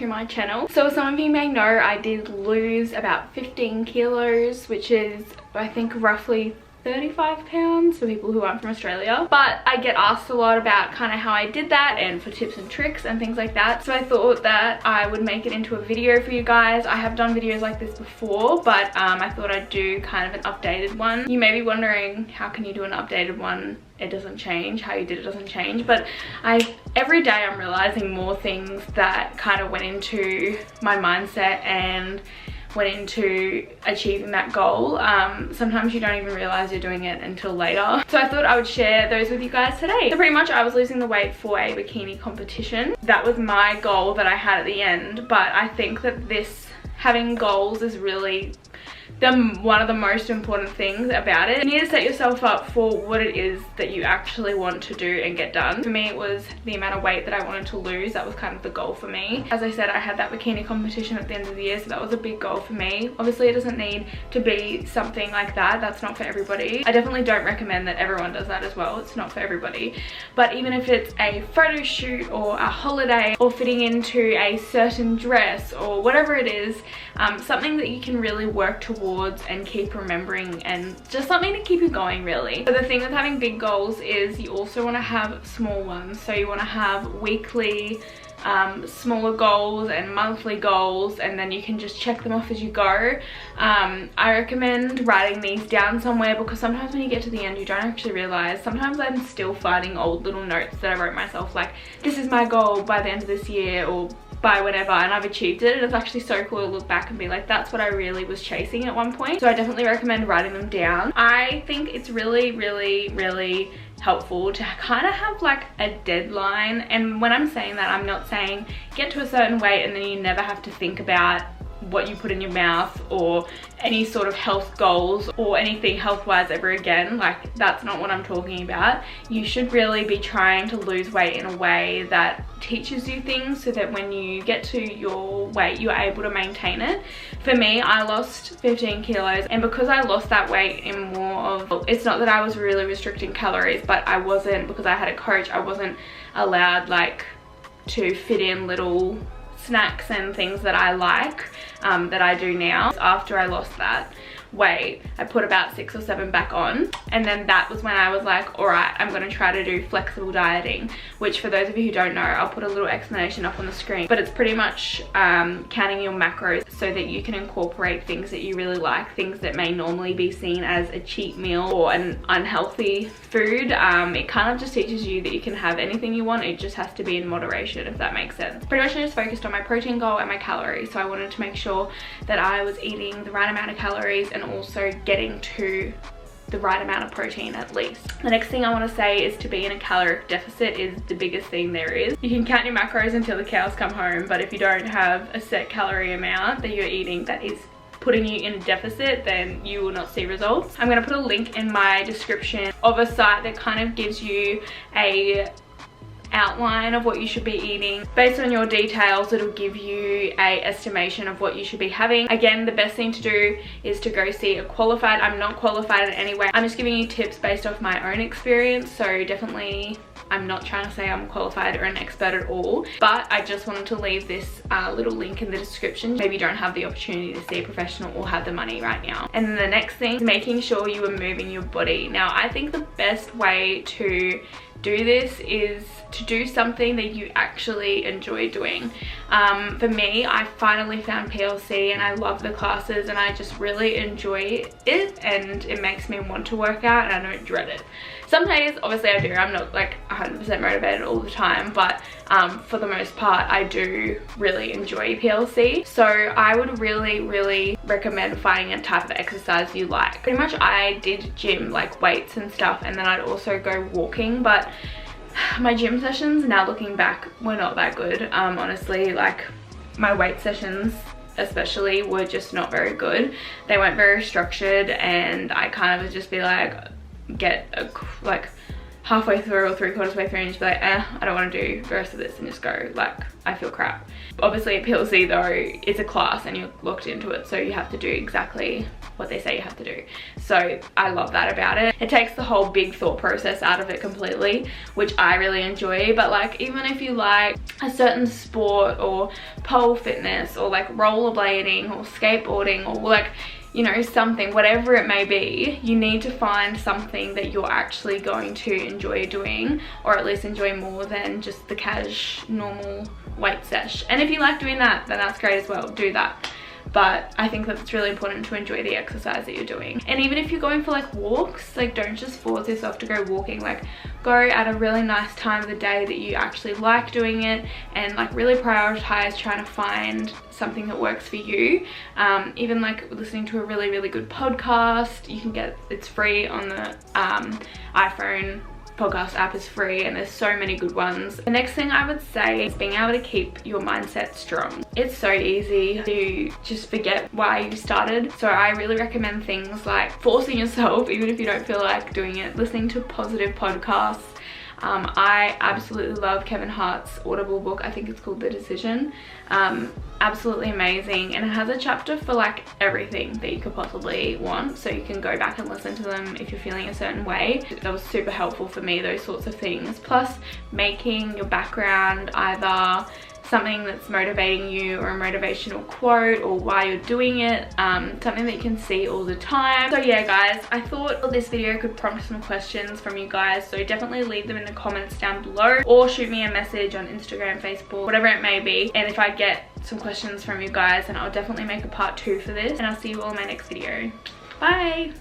to my channel. So as some of you may know, I did lose about 15 kilos, which is I think roughly 35 pounds for people who aren't from Australia. But I get asked a lot about kind of how I did that and for tips and tricks and things like that. So I thought that I would make it into a video for you guys. I have done videos like this before, but I thought I'd do kind of an updated one. You may be wondering, how can you do an updated one? It doesn't change. How you did it doesn't change. But every day I'm realizing more things that kind of went into my mindset and went into achieving that goal. Sometimes you don't even realize you're doing it until later. So I thought I would share those with you guys today. So pretty much I was losing the weight for a bikini competition. That was my goal that I had at the end, but I think that having goals is really one of the most important things about it. You need to set yourself up for what it is that you actually want to do and get done. For me, it was the amount of weight that I wanted to lose. That was kind of the goal for me. As I said, I had that bikini competition at the end of the year, so that was a big goal for me. Obviously, it doesn't need to be something like that. That's not for everybody. I definitely don't recommend that everyone does that as well. It's not for everybody. But even if it's a photo shoot or a holiday or fitting into a certain dress or whatever it is, something that you can really work towards and keep remembering, and just something to keep you going, really. So the thing with having big goals is you also want to have small ones. So you want to have weekly smaller goals and monthly goals, and then you can just check them off as you go. I recommend writing these down somewhere, because sometimes when you get to the end you don't actually realize. Sometimes I'm still finding old little notes that I wrote myself, like, this is my goal by the end of this year or by whatever, and I've achieved it. And it's actually so cool to look back and be like, that's what I really was chasing at one point. So I definitely recommend writing them down. I think it's really helpful to kind of have like a deadline. And when I'm saying that, I'm not saying get to a certain weight and then you never have to think about what you put in your mouth or any sort of health goals or anything health-wise ever again. Like, that's not what I'm talking about. You should really be trying to lose weight in a way that teaches you things, so that when you get to your weight you're able to maintain it. For me, I lost 15 kilos, and because I lost that weight in more of, it's not that I was really restricting calories, but I wasn't, because I had a coach, I wasn't allowed like to fit in little snacks and things that I like, that I do now. After I lost that weight, I put about 6 or 7 back on, and then that was when I was like, all right, I'm going to try to do flexible dieting, which for those of you who don't know, I'll put a little explanation up on the screen, but it's pretty much counting your macros so that you can incorporate things that you really like, things that may normally be seen as a cheat meal or an unhealthy food. It kind of just teaches you that you can have anything you want. It just has to be in moderation, if that makes sense. Pretty much I just focused on my protein goal and my calories, so I wanted to make sure that I was eating the right amount of calories and also getting to the right amount of protein at least. The next thing I want to say is to be in a caloric deficit is the biggest thing there is. You can count your macros until the cows come home, but if you don't have a set calorie amount that you're eating that is putting you in a deficit, then you will not see results. I'm going to put a link in my description of a site that kind of gives you a outline of what you should be eating. Based on your details, it'll give you a estimation of what you should be having. Again, the best thing to do is to go see a qualified. I'm not qualified in any way. I'm just giving you tips based off my own experience, so definitely I'm not trying to say I'm qualified or an expert at all, but I just wanted to leave this little link in the description. Maybe you don't have the opportunity to see a professional or have the money right now. And then the next thing is making sure you are moving your body. Now, I think the best way to do this is to do something that you actually enjoy doing. For me, I finally found PLC and I love the classes and I just really enjoy it, and it makes me want to work out and I don't dread it. Some days, obviously I do, I'm not like 100% motivated all the time, but for the most part, I do really enjoy PLC. So I would really recommend finding a type of exercise you like. Pretty much I did gym, like weights and stuff, and then I'd also go walking, but my gym sessions, now looking back, were not that good. Honestly, like my weight sessions especially were just not very good. They weren't very structured, and I kind of would just be like, like halfway through or 3/4 way through and just be like, I don't want to do the rest of this, and just go, like, I feel crap. Obviously at PLC though, it's a class and you're locked into it, so you have to do exactly what they say you have to do. So I love that about it. It takes the whole big thought process out of it completely, which I really enjoy. But like, even if you like a certain sport or pole fitness or like rollerblading or skateboarding or like, you know, something, whatever it may be, you need to find something that you're actually going to enjoy doing, or at least enjoy more than just the cash normal weight sesh. And if you like doing that, then that's great as well, do that. But I think that it's really important to enjoy the exercise that you're doing. And even if you're going for like walks, like don't just force yourself to go walking. Like go at a really nice time of the day that you actually like doing it, and like really prioritize trying to find something that works for you. Even like listening to a really good podcast, you can get, it's free on the iPhone. Podcast app is free, and there's so many good ones. The next thing I would say is being able to keep your mindset strong. It's so easy to just forget why you started, so I really recommend things like forcing yourself, even if you don't feel like doing it, listening to positive podcasts. I absolutely love Kevin Hart's Audible book. I think it's called The Decision. Absolutely amazing, and it has a chapter for like everything that you could possibly want, so you can go back and listen to them if you're feeling a certain way. That was super helpful for me, those sorts of things. Plus making your background either something that's motivating you, or a motivational quote, or why you're doing it, something that you can see all the time. So yeah guys, I thought this video could prompt some questions from you guys, so definitely leave them in the comments down below, or shoot me a message on Instagram, Facebook, whatever it may be. And if I get some questions from you guys, then I'll definitely make a part 2 for this, and I'll see you all in my next video. Bye!